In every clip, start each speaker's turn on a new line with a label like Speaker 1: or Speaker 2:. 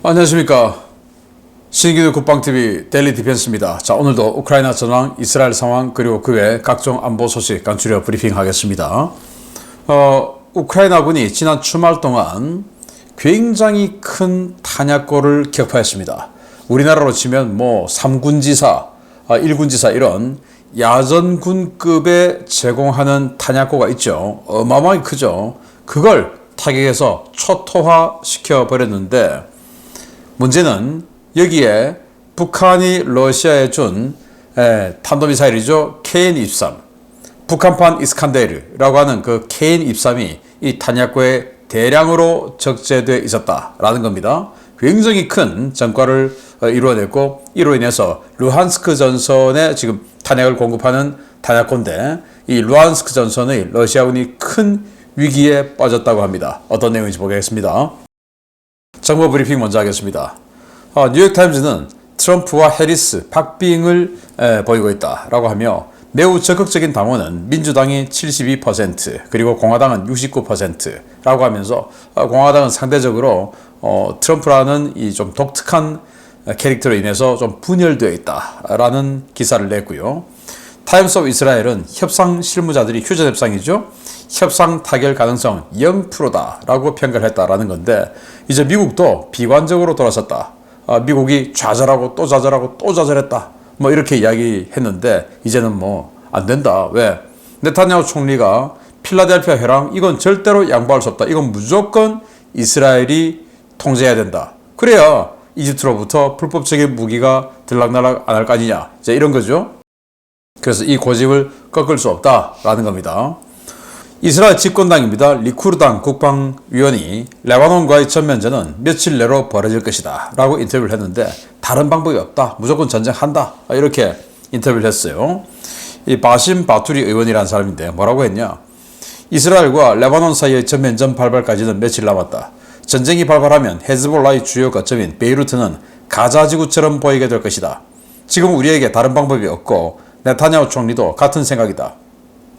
Speaker 1: 안녕하십니까. 신기루 국방TV 데일리 디펜스입니다. 자, 오늘도 우크라이나 전황, 이스라엘 상황, 그리고 그 외 각종 안보 소식 간추려 브리핑하겠습니다. 우크라이나군이 지난 주말 동안 굉장히 큰 탄약고를 격파했습니다. 우리나라로 치면 뭐 3군지사, 1군지사 이런 야전군급에 제공하는 탄약고가 있죠. 어마어마하게 크죠. 그걸 타격해서 초토화 시켜버렸는데, 문제는 여기에 북한이 러시아에 준 탄도미사일이죠. KN-23, 북한판 이스칸데르라고 하는 그 KN-23이 이 탄약고에 대량으로 적재되어 있었다라는 겁니다. 굉장히 큰 전과를 이루어냈고, 이로 인해서 루한스크 전선에 지금 탄약을 공급하는 탄약고인데, 이 루한스크 전선의 러시아군이 큰 위기에 빠졌다고 합니다. 어떤 내용인지 보겠습니다. 정보 브리핑 먼저 하겠습니다. 뉴욕타임즈는 트럼프와 해리스, 박빙을 보이고 있다라고 하며, 매우 적극적인 당원은 민주당이 72% 그리고 공화당은 69%라고 하면서 공화당은 상대적으로 트럼프라는 이 좀 독특한 캐릭터로 인해서 좀 분열되어 있다라는 기사를 냈고요. 타임스 오브 이스라엘은 협상 실무자들이 휴전 협상이죠. 협상 타결 가능성 0%다라고 평가를 했다라는 건데, 이제 미국도 비관적으로 돌아섰다. 미국이 좌절하고 또 좌절하고 또 좌절했다. 뭐 이렇게 이야기했는데, 이제는 뭐 안 된다. 왜? 네타냐후 총리가 필라델피아 회랑 이건 절대로 양보할 수 없다. 이건 무조건 이스라엘이 통제해야 된다. 그래야 이집트로부터 불법적인 무기가 들락날락 안 할 거 아니냐. 이제 이런 거죠. 그래서 이 고집을 꺾을 수 없다라는 겁니다. 이스라엘 집권당입니다. 리쿠르당 국방위원이 레바논과의 전면전은 며칠 내로 벌어질 것이다 라고 인터뷰를 했는데, 다른 방법이 없다. 무조건 전쟁한다. 이렇게 인터뷰를 했어요. 이 바심 바투리 의원이라는 사람인데 뭐라고 했냐. 이스라엘과 레바논 사이의 전면전 발발까지는 며칠 남았다. 전쟁이 발발하면 헤즈볼라의 주요 거점인 베이루트는 가자지구처럼 보이게 될 것이다. 지금 우리에게 다른 방법이 없고 네타냐후 총리도 같은 생각이다.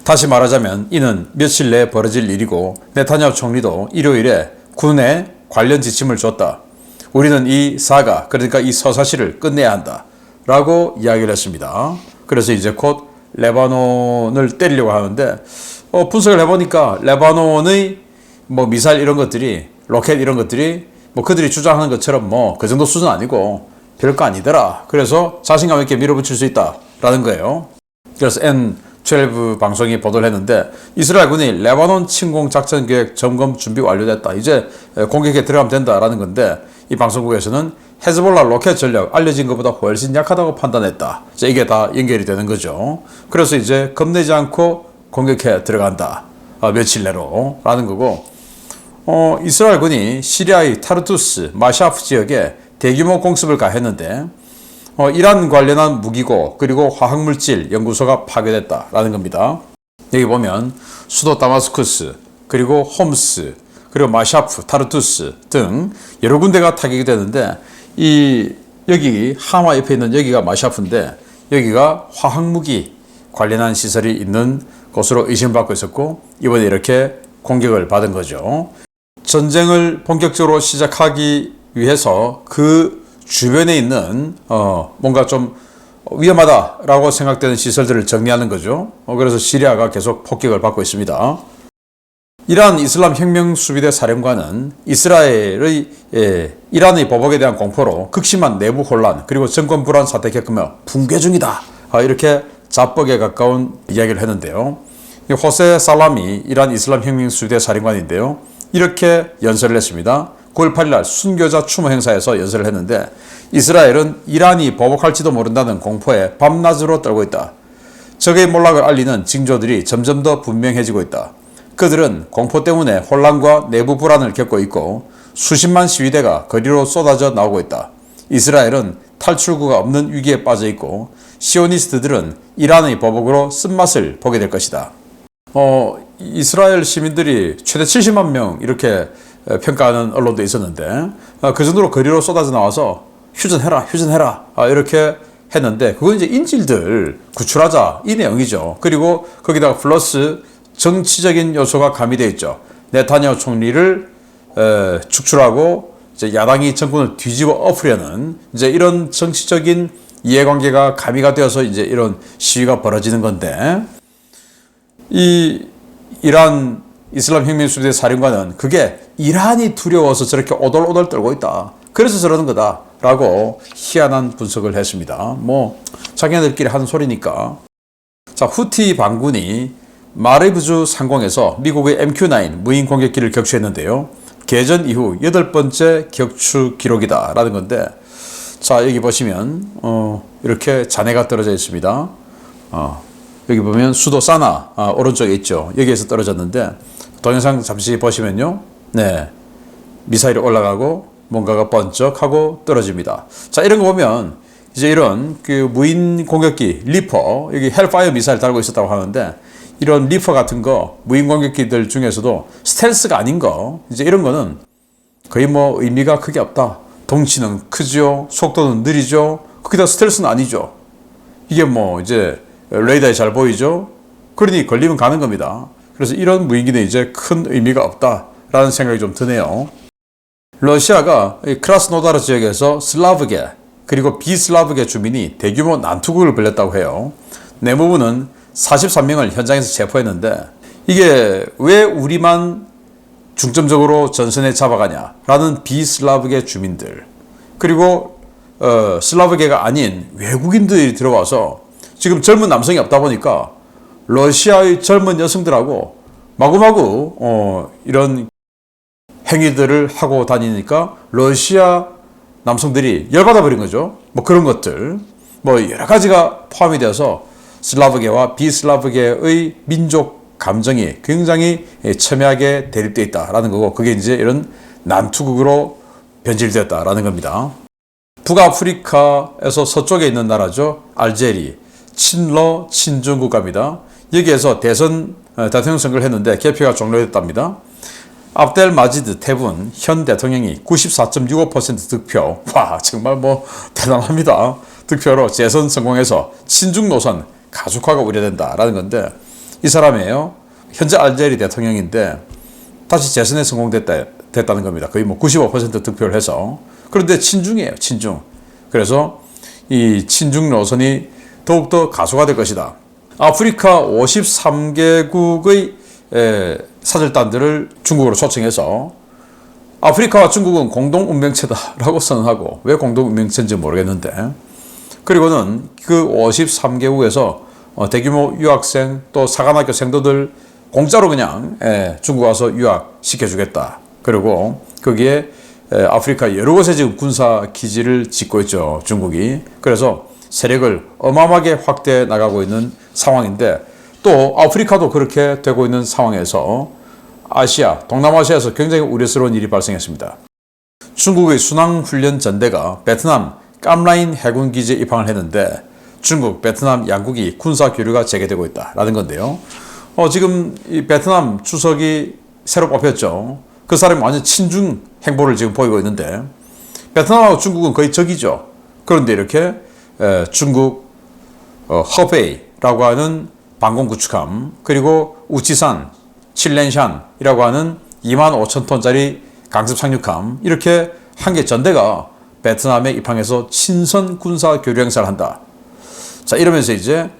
Speaker 1: 다시 말하자면 이는 며칠 내에 벌어질 일이고, 네타냐후 총리도 일요일에 군에 관련 지침을 줬다. 우리는 이 사가, 그러니까 이 서사시를 끝내야 한다 라고 이야기를 했습니다. 그래서 이제 곧 레바논을 때리려고 하는데, 분석을 해보니까 레바논의 뭐 미사일 이런 것들이, 로켓 이런 것들이 뭐 그들이 주장하는 것처럼 뭐 그 정도 수준 아니고 별거 아니더라. 그래서 자신감 있게 밀어붙일 수 있다라는 거예요. 그래서 N12 방송이 보도를 했는데, 이스라엘군이 레바논 침공 작전 계획 점검 준비 완료됐다. 이제 공격에 들어가면 된다라는 건데, 이 방송국에서는 헤즈볼라 로켓 전력 알려진 것보다 훨씬 약하다고 판단했다. 이게 다 연결이 되는 거죠. 그래서 이제 겁내지 않고 공격해 들어간다. 며칠 내로 라는 거고, 이스라엘군이 시리아의 타르투스, 마샤프 지역에 대규모 공습을 가했는데, 이란 관련한 무기고 그리고 화학물질 연구소가 파괴됐다라는 겁니다. 여기 보면 수도 다마스쿠스, 그리고 홈스, 그리고 마샤프, 타르투스 등 여러 군데가 타격이 되는데, 여기 하마 옆에 있는 여기가 마샤프인데, 여기가 화학무기 관련한 시설이 있는 곳으로 의심받고 있었고, 이번에 이렇게 공격을 받은 거죠. 전쟁을 본격적으로 시작하기 위해서 그 주변에 있는 뭔가 좀 위험하다라고 생각되는 시설들을 정리하는 거죠. 그래서 시리아가 계속 폭격을 받고 있습니다. 이란 이슬람 혁명 수비대 사령관은 이스라엘의 이란의 보복에 대한 공포로 극심한 내부 혼란 그리고 정권 불안 사태 겪으며 붕괴 중이다. 이렇게 자뻑에 가까운 이야기를 했는데요. 호세 살라미 이란 이슬람 혁명 수비대 사령관인데요. 이렇게 연설을 했습니다. 9월 8일 순교자 추모 행사에서 연설을 했는데, 이스라엘은 이란이 보복할지도 모른다는 공포에 밤낮으로 떨고 있다. 적의 몰락을 알리는 징조들이 점점 더 분명해지고 있다. 그들은 공포 때문에 혼란과 내부 불안을 겪고 있고, 수십만 시위대가 거리로 쏟아져 나오고 있다. 이스라엘은 탈출구가 없는 위기에 빠져 있고, 시오니스트들은 이란의 보복으로 쓴맛을 보게 될 것이다. 이스라엘 시민들이 최대 70만 명 이렇게 평가하는 언론도 있었는데, 그 정도로 거리로 쏟아져 나와서 휴전해라 이렇게 했는데, 그건 이제 인질들 구출하자 이 내용이죠. 그리고 거기다가 플러스 정치적인 요소가 가미되어 있죠. 네타냐후 총리를 축출하고 이제 야당이 정권을 뒤집어 엎으려는 이제 이런 정치적인 이해관계가 가미가 되어서 이제 이런 시위가 벌어지는 건데, 이 이란 이슬람 혁명수비대 사령관은 그게 이란이 두려워서 저렇게 오돌오돌 떨고 있다, 그래서 저러는 거다라고 희한한 분석을 했습니다. 뭐 자기네들끼리 하는 소리니까. 자, 후티 반군이 마르브주 상공에서 미국의 MQ-9 무인 공격기를 격추했는데요. 개전 이후 8번째 격추 기록이다라는 건데, 자, 여기 보시면 이렇게 잔해가 떨어져 있습니다. 여기 보면 수도 사나 오른쪽에 있죠. 여기에서 떨어졌는데, 동영상 잠시 보시면요, 네, 미사일이 올라가고 뭔가가 번쩍하고 떨어집니다. 자, 이런 거 보면 이제 이런 그 무인 공격기 리퍼, 여기 헬파이어 미사일 달고 있었다고 하는데, 이런 리퍼 같은 거 무인 공격기들 중에서도 스텔스가 아닌 거, 이제 이런 거는 거의 뭐 의미가 크게 없다. 덩치는 크죠, 속도는 느리죠, 거기다 스텔스는 아니죠. 이게 뭐 이제 레이더에 잘 보이죠. 그러니 걸리면 가는 겁니다. 그래서 이런 무인기는 이제 큰 의미가 없다라는 생각이 좀 드네요. 러시아가 크라스노다르 지역에서 슬라브계 그리고 비슬라브계 주민이 대규모 난투극을 벌였다고 해요. 내무부는 43명을 현장에서 체포했는데, 이게 왜 우리만 중점적으로 전선에 잡아가냐라는 비슬라브계 주민들, 그리고 슬라브계가 아닌 외국인들이 들어와서 지금 젊은 남성이 없다 보니까 러시아의 젊은 여성들하고 마구마구 이런 행위들을 하고 다니니까 러시아 남성들이 열받아 버린 거죠. 뭐 그런 것들, 뭐 여러 가지가 포함이 되어서 슬라브계와 비슬라브계의 민족 감정이 굉장히 첨예하게 대립되어 있다라는 거고, 그게 이제 이런 난투극으로 변질되었다라는 겁니다. 북아프리카에서 서쪽에 있는 나라죠. 알제리, 친러 친중 국가입니다. 여기에서 대통령 선거를 했는데 개표가 종료됐답니다. 압델 마지드 테분 현 대통령이 94.65% 득표, 와 정말 뭐 대단합니다. 득표로 재선 성공해서 친중 노선 가속화가 우려된다라는 건데, 이 사람이에요. 현재 알제리 대통령인데 다시 재선에 성공됐다는 겁니다. 거의 뭐 95% 득표를 해서. 그런데 친중이에요, 친중. 그래서 이 친중 노선이 더욱더 가속화될 것이다. 아프리카 53개국의 사절단들을 중국으로 초청해서 아프리카와 중국은 공동운명체다라고 선언하고, 왜 공동운명체인지 모르겠는데, 그리고는 그 53개국에서 대규모 유학생 또 사관학교 생도들 공짜로 그냥 중국 와서 유학시켜주겠다. 그리고 거기에 아프리카 여러 곳에 지금 군사 기지를 짓고 있죠, 중국이. 그래서 세력을 어마어마하게 확대해 나가고 있는 상황인데, 또 아프리카도 그렇게 되고 있는 상황에서 아시아, 동남아시아에서 굉장히 우려스러운 일이 발생했습니다. 중국의 순항훈련 전대가 베트남 깜라인 해군 기지에 입항을 했는데, 중국, 베트남 양국이 군사 교류가 재개되고 있다라는 건데요. 지금 이 베트남 주석이 새로 뽑혔죠. 그 사람이 완전 친중 행보를 지금 보이고 있는데, 베트남하고 중국은 거의 적이죠. 그런데 이렇게 중국 허베이라고 하는 방공 구축함, 그리고 우치산, 칠렌샨이라고 하는 25,000톤짜리 강습 상륙함, 이렇게 한 개 전대가 베트남에 입항해서 친선 군사 교류 행사를 한다. 자, 이러면서 이제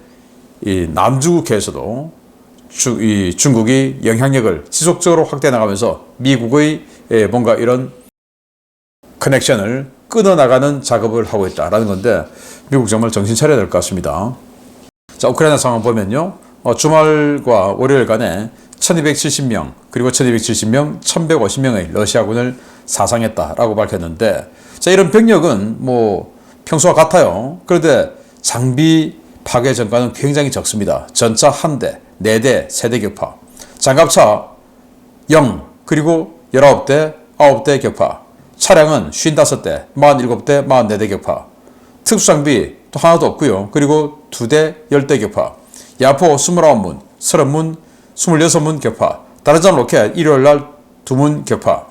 Speaker 1: 이 남중국해에서도 이 중국이 영향력을 지속적으로 확대해 나가면서 미국의 뭔가 이런 커넥션을 끊어나가는 작업을 하고 있다라는 건데, 미국 정말 정신 차려야 될 것 같습니다. 자, 우크라이나 상황 보면요. 주말과 월요일간에 1270명, 그리고 1270명, 1150명의 러시아군을 사상했다라고 밝혔는데, 자, 이런 병력은 뭐 평소와 같아요. 그런데 장비 파괴 전과는 굉장히 적습니다. 전차 1대, 4대, 3대 격파, 장갑차 0, 그리고 19대, 9대 격파, 차량은 55대, 47대, 44대 격파, 특수장비 또 하나도 없고요. 그리고 2대, 10대 격파, 야포 29문, 30문, 26문 격파, 다르잠 로켓 일요일날 2문 격파,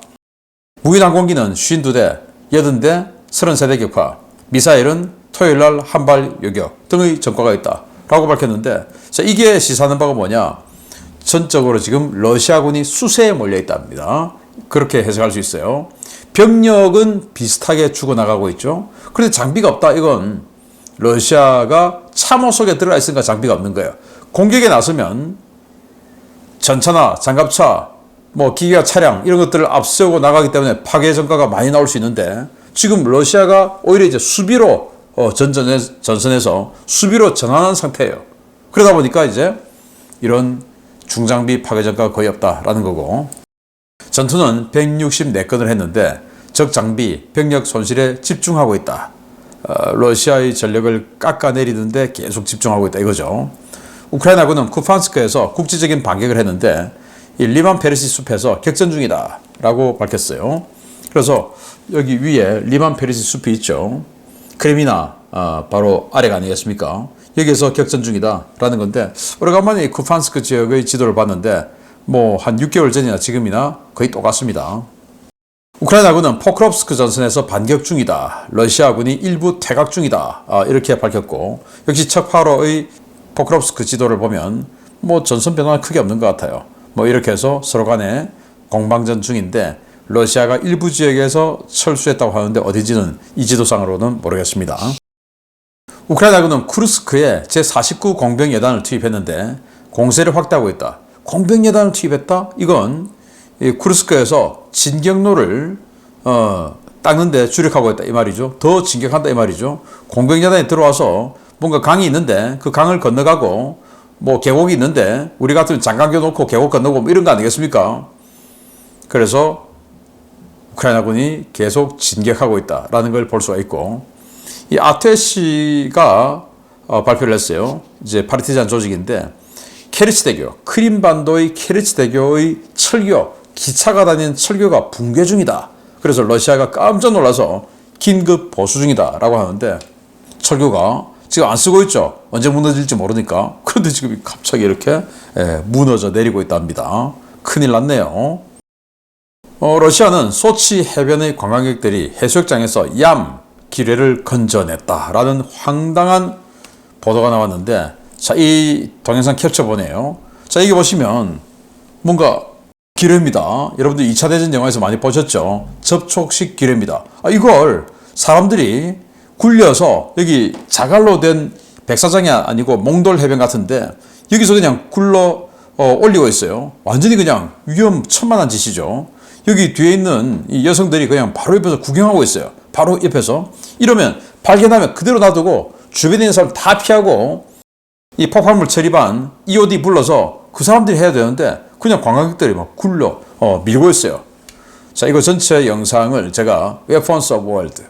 Speaker 1: 무인항공기는 52대, 80대, 33대 격파, 미사일은 토요일날 한 발 요격 등의 전과가 있다라고 밝혔는데, 자, 이게 시사하는 바가 뭐냐? 전적으로 지금 러시아군이 수세에 몰려 있답니다. 그렇게 해석할 수 있어요. 병력은 비슷하게 죽어나가고 있죠. 그런데 장비가 없다. 이건 러시아가 참호 속에 들어가 있으니까 장비가 없는 거예요. 공격에 나서면 전차나 장갑차, 기계화 차량 이런 것들을 앞세우고 나가기 때문에 파괴 전가가 많이 나올 수 있는데 지금 러시아가 오히려 이제 수비로 전선에서 수비로 전환한 상태예요. 그러다 보니까 이제 이런 중장비 파괴 전가가 거의 없다라는 거고, 전투는 164건을 했는데 적 장비, 병력 손실에 집중하고 있다. 러시아의 전력을 깎아내리는데 계속 집중하고 있다 이거죠. 우크라이나군은 쿠판스크에서 국지적인 반격을 했는데 이 리만 페리시 숲에서 격전 중이다 라고 밝혔어요. 그래서 여기 위에 리만 페리시 숲이 있죠. 크레미나 바로 아래가 아니겠습니까? 여기에서 격전 중이다 라는 건데, 오래간만에 쿠판스크 지역의 지도를 봤는데 한 6개월 전이나 지금이나 거의 똑같습니다. 우크라이나군은 포크롭스크 전선에서 반격 중이다. 러시아군이 일부 퇴각 중이다. 이렇게 밝혔고, 역시 척파로의 포크롭스크 지도를 보면 전선 변화는 크게 없는 것 같아요. 이렇게 해서 서로 간에 공방전 중인데 러시아가 일부 지역에서 철수했다고 하는데 어디지는 이 지도상으로는 모르겠습니다. 우크라이나군은 쿠르스크에 제49 공병여단을 투입했는데 공세를 확대하고 있다. 공병여단을 투입했다? 이건 쿠르스크에서 진격로를 닦는데 주력하고 있다 이 말이죠. 더 진격한다 이 말이죠. 공병여단이 들어와서 뭔가 강이 있는데 그 강을 건너가고 계곡이 있는데 우리 같으면 장갑 놓고 계곡 건너고 이런 거 아니겠습니까? 그래서 우크라이나군이 계속 진격하고 있다라는 걸 볼 수가 있고, 이 아테시가 발표를 했어요. 이제 파르티잔 조직인데 케르치대교, 크림반도의 케르치대교의 철교, 기차가 다니는 철교가 붕괴 중이다. 그래서 러시아가 깜짝 놀라서 긴급 보수 중이다 라고 하는데, 철교가 지금 안 쓰고 있죠. 언제 무너질지 모르니까. 그런데 지금 갑자기 이렇게 무너져 내리고 있답니다. 큰일 났네요. 러시아는 소치 해변의 관광객들이 해수욕장에서 얌 기뢰를 건져냈다라는 황당한 보도가 나왔는데, 자, 이 동영상 캡처 보네요. 자, 여기 보시면 뭔가 기뢰입니다. 여러분들 2차 대전 영화에서 많이 보셨죠? 접촉식 기뢰입니다. 이걸 사람들이 굴려서 여기 자갈로 된 백사장이 아니고 몽돌 해변 같은데 여기서 그냥 굴러 올리고 있어요. 완전히 그냥 위험천만한 짓이죠. 여기 뒤에 있는 이 여성들이 그냥 바로 옆에서 구경하고 있어요. 바로 옆에서. 이러면 발견하면 그대로 놔두고 주변에 있는 사람 다 피하고 이 폭발물 처리반 EOD 불러서 그 사람들이 해야 되는데 그냥 관광객들이 막 굴러 밀고 있어요. 자, 이거 전체 영상을 제가 Weapons of World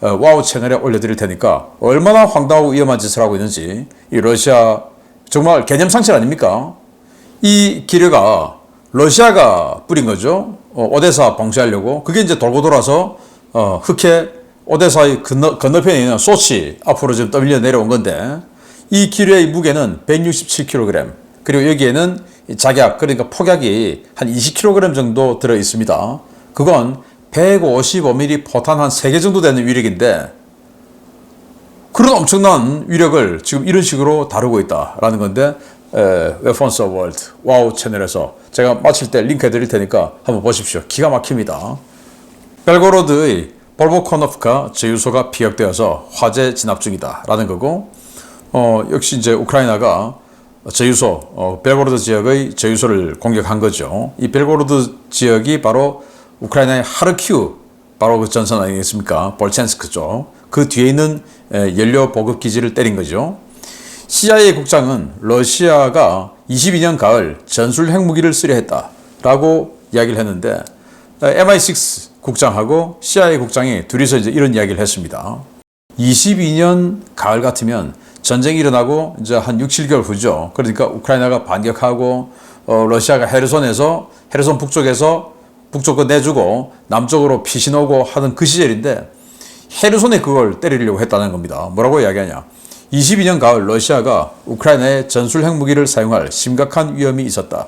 Speaker 1: 와우 채널에 올려드릴 테니까 얼마나 황당하고 위험한 짓을 하고 있는지, 이 러시아 정말 개념상실 아닙니까? 이 기뢰가 러시아가 뿌린 거죠. 오데사 봉쇄하려고. 그게 이제 돌고 돌아서 흑해 오데사의 건너편에 있는 소치 앞으로 지금 떠밀려 내려온 건데, 이 기뢰의 무게는 167kg, 그리고 여기에는 작약, 그러니까 폭약이 한 20kg 정도 들어 있습니다. 그건 155mm 포탄 한 3개 정도 되는 위력인데, 그런 엄청난 위력을 지금 이런 식으로 다루고 있다라는 건데, Weapons of World 와우 채널에서 제가 마칠 때 링크 해드릴 테니까 한번 보십시오. 기가 막힙니다. 벨고로드의 볼보코노프카 제휴소가 피격되어서 화재 진압 중이다라는 거고, 역시 이제 우크라이나가 제휴소, 벨고로드 지역의 제휴소를 공격한 거죠. 이 벨고로드 지역이 바로 우크라이나의 하르키우, 바로 그 전선 아니겠습니까? 볼첸스크 쪽. 그 뒤에 있는 연료 보급 기지를 때린 거죠. CIA 국장은 러시아가 22년 가을 전술 핵무기를 쓰려 했다라고 이야기를 했는데, MI6 국장하고 CIA 국장이 둘이서 이제 이런 이야기를 했습니다. 22년 가을 같으면 전쟁이 일어나고 이제 한 6, 7개월 후죠. 그러니까 우크라이나가 반격하고 러시아가 헤르손 북쪽을 내주고 남쪽으로 피신 오고 하던 그 시절인데, 헤르손에 그걸 때리려고 했다는 겁니다. 뭐라고 이야기하냐? 22년 가을 러시아가 우크라이나에 전술 핵무기를 사용할 심각한 위험이 있었다.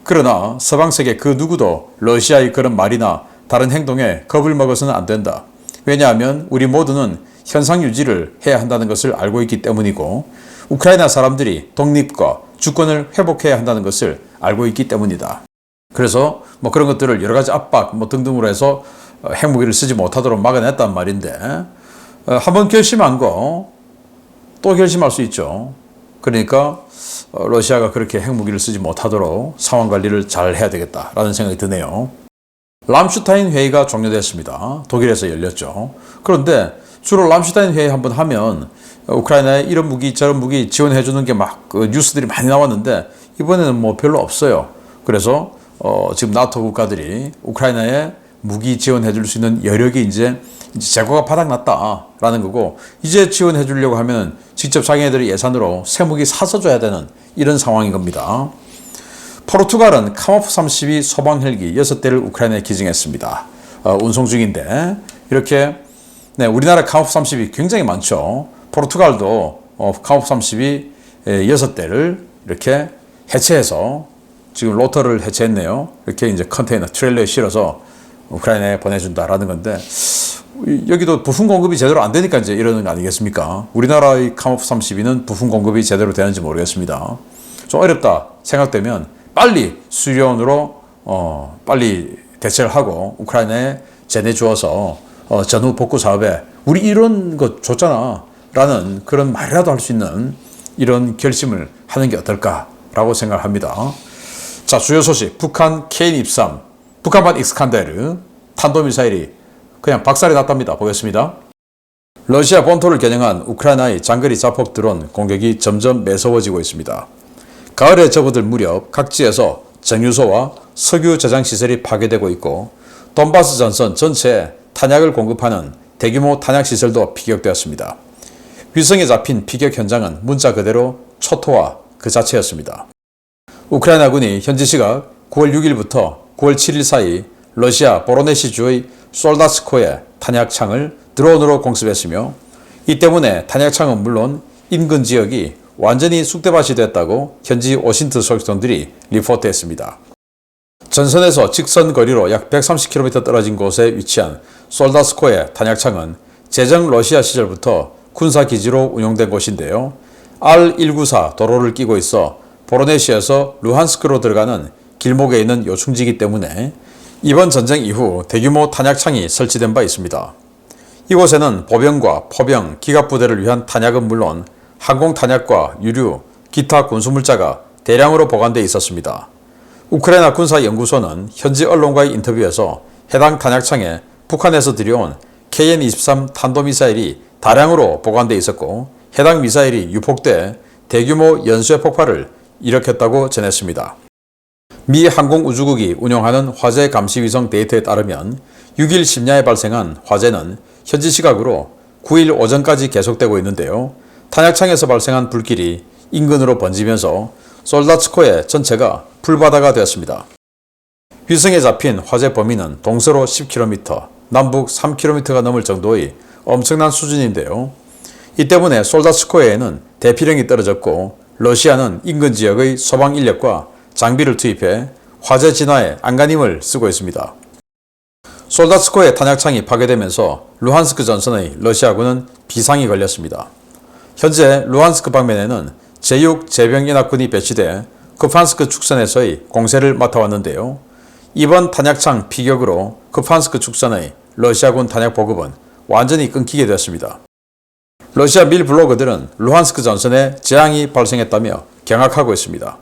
Speaker 1: 그러나 서방 세계 그 누구도 러시아의 그런 말이나 다른 행동에 겁을 먹어서는 안 된다. 왜냐하면 우리 모두는 현상 유지를 해야 한다는 것을 알고 있기 때문이고, 우크라이나 사람들이 독립과 주권을 회복해야 한다는 것을 알고 있기 때문이다. 그래서 뭐 그런 것들을 여러 가지 압박 뭐 등등으로 해서 핵무기를 쓰지 못하도록 막아냈단 말인데, 한번 결심한 거 또 결심할 수 있죠. 그러니까 러시아가 그렇게 핵무기를 쓰지 못하도록 상황 관리를 잘 해야 되겠다라는 생각이 드네요. 람슈타인 회의가 종료됐습니다. 독일에서 열렸죠. 그런데 주로 람슈타인 회의 한번 하면 우크라이나에 이런 무기 저런 무기 지원해 주는 게 막 뉴스들이 많이 나왔는데, 이번에는 뭐 별로 없어요. 그래서 지금 나토 국가들이 우크라이나에 무기 지원해 줄 수 있는 여력이 이제 재고가 바닥났다라는 거고, 이제 지원해 주려고 하면 직접 자기네들의 예산으로 새 무기 사서 줘야 되는 이런 상황인 겁니다. 포르투갈은 카모프 32 소방 헬기 6대를 우크라이나에 기증했습니다. 운송 중인데, 이렇게 우리나라 카모프 32 굉장히 많죠. 포르투갈도 카모프 32 6대를 이렇게 해체해서 지금 로터를 해체했네요. 이렇게 이제 컨테이너 트레일러에 실어서 우크라이나에 보내준다라는 건데, 여기도 부품 공급이 제대로 안 되니까 이제 이러는 거 아니겠습니까? 우리나라의 카모프 32는 부품 공급이 제대로 되는지 모르겠습니다. 좀 어렵다 생각되면 빨리 수리온으로 빨리 대체를 하고 우크라이나에 제내주어서 전후 복구 사업에 우리 이런 거 줬잖아 라는 그런 말이라도 할 수 있는 이런 결심을 하는 게 어떨까라고 생각합니다. 자, 주요 소식. 북한 K-23 북한판 익스칸데르 탄도미사일이 그냥 박살이 났답니다. 보겠습니다. 러시아 본토를 겨냥한 우크라이나의 장거리 자폭 드론 공격이 점점 매서워지고 있습니다. 가을에 접어들 무렵 각지에서 정유소와 석유 저장 시설이 파괴되고 있고, 돈바스 전선 전체에 탄약을 공급하는 대규모 탄약 시설도 피격되었습니다. 위성에 잡힌 피격 현장은 문자 그대로 초토화 그 자체였습니다. 우크라이나군이 현지 시각 9월 6일부터 9월 7일 사이 러시아 보로네시주의 솔다스코에 탄약창을 드론으로 공습했으며, 이 때문에 탄약창은 물론 인근 지역이 완전히 쑥대밭이 됐다고 현지 오신트 소식통들이 리포트했습니다. 전선에서 직선 거리로 약 130km 떨어진 곳에 위치한 솔다스코의 탄약창은 제정 러시아 시절부터 군사기지로 운용된 곳인데요. R194 도로를 끼고 있어 보로네시아에서 루한스크로 들어가는 길목에 있는 요충지이기 때문에 이번 전쟁 이후 대규모 탄약창이 설치된 바 있습니다. 이곳에는 보병과 포병, 기갑부대를 위한 탄약은 물론 항공 탄약과 유류, 기타 군수물자가 대량으로 보관되어 있었습니다. 우크라이나 군사연구소는 현지 언론과의 인터뷰에서 해당 탄약창에 북한에서 들여온 KN-23 탄도미사일이 다량으로 보관되어 있었고, 해당 미사일이 유폭돼 대규모 연쇄 폭발을 일으켰다고 전했습니다. 미 항공우주국이 운영하는 화재 감시위성 데이터에 따르면 6일 심야에 발생한 화재는 현지 시각으로 9일 오전까지 계속되고 있는데요. 탄약창에서 발생한 불길이 인근으로 번지면서 솔다츠코의 전체가 불바다가 되었습니다. 위성에 잡힌 화재 범위는 동서로 10km, 남북 3km가 넘을 정도의 엄청난 수준인데요. 이 때문에 솔다츠코에는 대피령이 떨어졌고, 러시아는 인근 지역의 소방 인력과 장비를 투입해 화재 진화에 안간힘을 쓰고 있습니다. 솔다츠코의 탄약창이 파괴되면서 루한스크 전선의 러시아군은 비상이 걸렸습니다. 현재 루한스크 방면에는 제6 제병연합군이 배치돼 쿠판스크 축선에서의 공세를 맡아왔는데요. 이번 탄약창 피격으로 쿠판스크 축선의 러시아군 탄약 보급은 완전히 끊기게 되었습니다. 러시아 밀 블로거들은 루한스크 전선에 재앙이 발생했다며 경악하고 있습니다.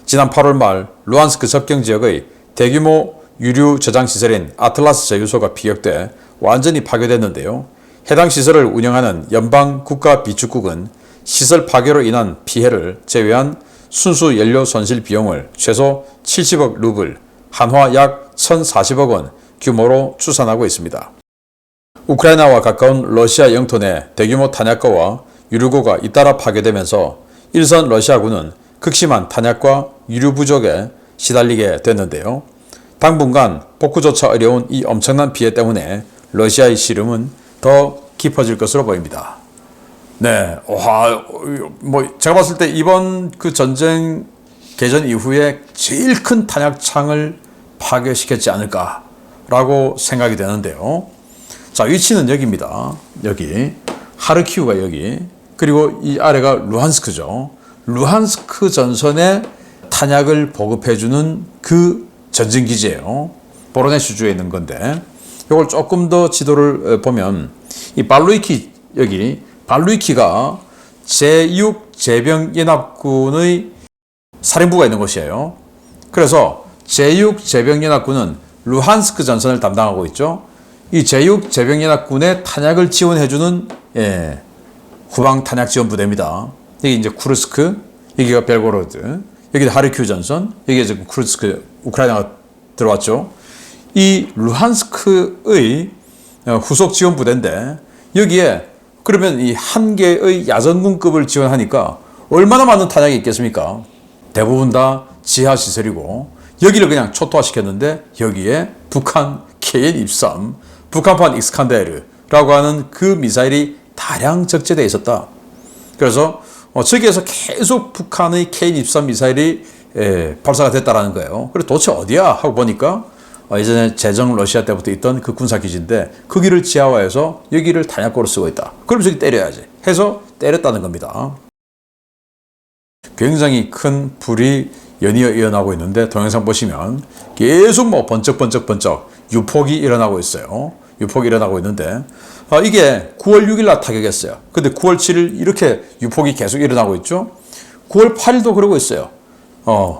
Speaker 1: 지난 8월 말 루한스크 접경 지역의 대규모 유류 저장 시설인 아틀라스 제유소가 피격돼 완전히 파괴됐는데요. 해당 시설을 운영하는 연방 국가 비축국은 시설 파괴로 인한 피해를 제외한 순수 연료 손실 비용을 최소 70억 루블, 한화 약 1,040억 원 규모로 추산하고 있습니다. 우크라이나와 가까운 러시아 영토 내 대규모 탄약고와 유류고가 잇따라 파괴되면서 일선 러시아군은 극심한 탄약과 유류 부족에 시달리게 됐는데요. 당분간 복구조차 어려운 이 엄청난 피해 때문에 러시아의 시름은 더 깊어질 것으로 보입니다. 네, 제가 봤을 때 이번 그 전쟁 개전 이후에 제일 큰 탄약창을 파괴시켰지 않을까라고 생각이 되는데요. 자, 위치는 여기입니다. 여기 하르키우가 여기, 그리고 이 아래가 루한스크죠. 루한스크 전선에 탄약을 보급해주는 그 전진기지예요. 보로네슈주에 있는 건데 이걸 조금 더 지도를 보면 이 발루이키 여기 발루이키가 제6제병연합군의 사령부가 있는 곳이에요. 그래서 제6제병연합군은 루한스크 전선을 담당하고 있죠. 이 제6제병연합군의 탄약을 지원해주는 후방 탄약 지원 부대입니다. 여기 이제 쿠르스크, 여기가 벨고로드, 여기 하르키우 전선, 여기가 지금 쿠르스크 우크라이나가 들어왔죠. 이 루한스크의 후속 지원 부대인데 여기에 그러면 이 한 개의 야전군급을 지원하니까 얼마나 많은 탄약이 있겠습니까? 대부분 다 지하 시설이고 여기를 그냥 초토화시켰는데 여기에 북한 KN-23, 북한판 익스칸데르라고 하는 그 미사일이 다량 적재되어 있었다. 그래서 저기에서 계속 북한의 KN-23 미사일이 발사가 됐다라는 거예요. 그래서 도대체 어디야? 하고 보니까 예전에 제정 러시아 때부터 있던 그 군사기지인데 거기를 지하화해서 여기를 탄약고로 쓰고 있다. 그럼 저기 때려야지 해서 때렸다는 겁니다. 굉장히 큰 불이 연이어 일어나고 있는데 동영상 보시면 계속 뭐 번쩍 유폭이 일어나고 있어요. 유폭이 일어나고 있는데 이게 9월 6일 날 타격했어요. 근데 9월 7일 이렇게 유폭이 계속 일어나고 있죠. 9월 8일도 그러고 있어요.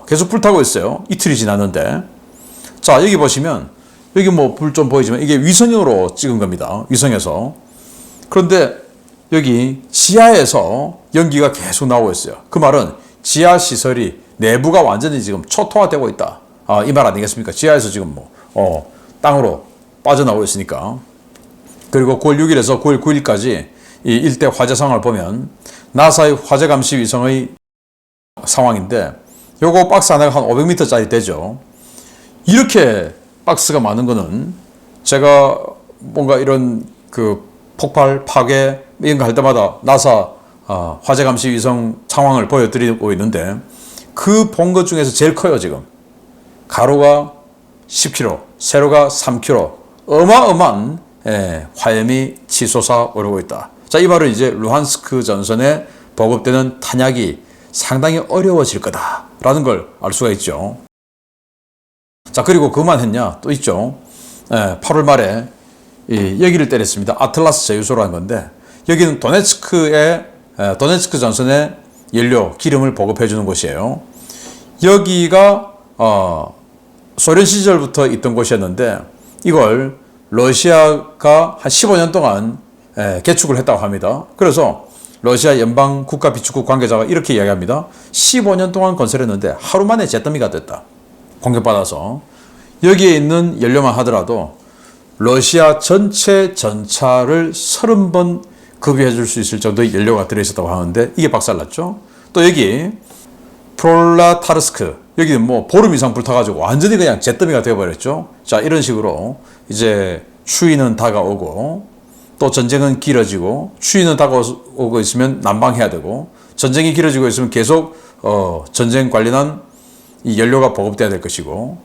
Speaker 1: 계속 불타고 있어요. 이틀이 지났는데 자 여기 보시면 여기 뭐 불 좀 보이지만 이게 위성으로 찍은 겁니다. 위성에서. 그런데 여기 지하에서 연기가 계속 나오고 있어요. 그 말은 지하 시설이 내부가 완전히 지금 초토화되고 있다. 이 말 아니겠습니까? 지하에서 지금 뭐 땅으로 빠져나오고 있으니까. 그리고 9월 6일에서 9월 9일까지 이 일대 화재 상황을 보면 나사의 화재 감시 위성의 상황인데 요거 박스 하나가 한 500m짜리 되죠. 이렇게 박스가 많은 거는 제가 뭔가 이런 그 폭발, 파괴 이런 거 할 때마다 나사 화재 감시 위성 상황을 보여드리고 있는데 그 본 것 중에서 제일 커요 지금. 가로가 10km, 세로가 3km 어마어마한 화염이 치솟아 오르고 있다. 자, 이 말은 이제 루한스크 전선에 보급되는 탄약이 상당히 어려워질 거다라는 걸 알 수가 있죠. 자, 그리고 그만 했냐? 또 있죠. 8월 말에 여기를 때렸습니다. 아틀라스 제휴소라는 건데 여기는 도네츠크 전선에 연료, 기름을 보급해 주는 곳이에요. 여기가 소련 시절부터 있던 곳이었는데 이걸 러시아가 한 15년 동안 개축을 했다고 합니다. 그래서 러시아 연방 국가 비축국 관계자가 이렇게 이야기합니다. 15년 동안 건설했는데 하루 만에 잿더미가 됐다. 공격받아서. 여기에 있는 연료만 하더라도 러시아 전체 전차를 30번 급유해 줄 수 있을 정도의 연료가 들어있었다고 하는데 이게 박살났죠. 또 여기 프롤라타르스크 여기는 뭐 보름 이상 불타가지고 완전히 그냥 잿더미가 되어버렸죠. 자, 이런 식으로 이제 추위는 다가오고 또 전쟁은 길어지고 추위는 다가오고 있으면 난방해야 되고 전쟁이 길어지고 있으면 계속 전쟁 관련한 이 연료가 보급돼야 될 것이고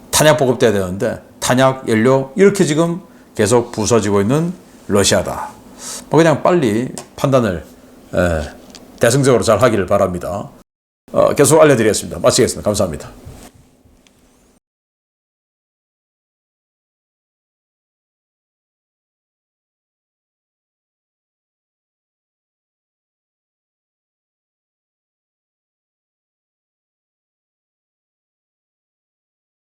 Speaker 1: 탄약 보급돼야 되는데 탄약, 연료 이렇게 지금 계속 부서지고 있는 러시아다. 뭐 그냥 빨리 판단을 대승적으로 잘 하기를 바랍니다. 계속 알려드리겠습니다. 마치겠습니다. 감사합니다.